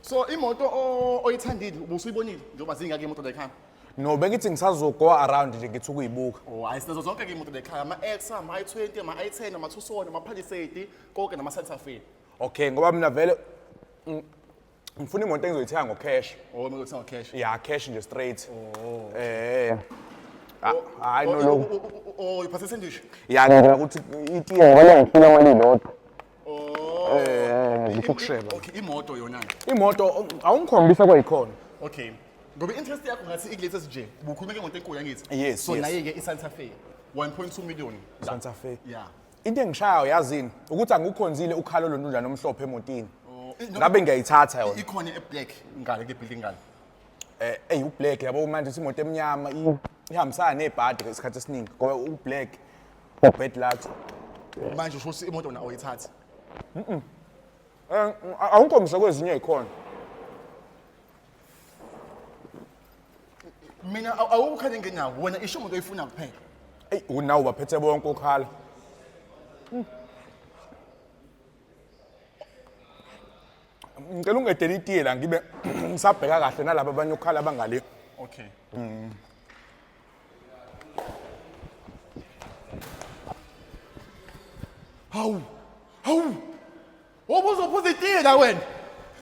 So imoto oyithandile ubusuyibonile njengoba zingake imoto lekhaya. No, bengithi ngisazogo around nje ngithi ukuyibuka. Oh, ayisizo zonke ke imoto lekhaya ama-X, ama-i20, ama-i10, ama-Tucson, ama-Palisade, konke nama-Santa Fe. Okay, ngoba mina vele ngifuna imoto engizoyithenga ngocash. Oh, mina ngithenga cash. Yeah, cash nje straight. Oh. Hayi no lo. Oh, iphasise nje. Yeah, ngicela ukuthi itiye ngoba ngifuna wena ilodwa. Oh. Ngifuna ukusheba. Okay, imoto yona. Imoto awungikhombisa kwayikhona. Okay. Ngoba interest yakho ngathi ikulethese nje. Ubukhuluma ngemoto enkulu yangithi. Yes, so yes. naye ke iSanta Fe 1.2 million. Santa Fe. Yeah. Into engishayo yazini ukuthi angikukhonzile ukhalo lontunjana omhlophe emotini. Ngabe ngiyayithatha yona. Ikhona eblack ngale ke building ngale. Ublack yabo manje imoto emnyama ihambisana nebhadi ngesikhathi esiningi ngoba ublack bad luck. Manje usho imoto na oyithatha. Awungikhombisa kwezinye ikhona. Mina awukhale ngenawo wena isho umuntu oyifuna kuphela. Unawo baphethe bonke ukhala. Ngicela ungedela itiye la ngibe ngisabheka kahle nalabo abanye ukhala abangale. Okay. Hawu. Wobuzophuza itiye la wena.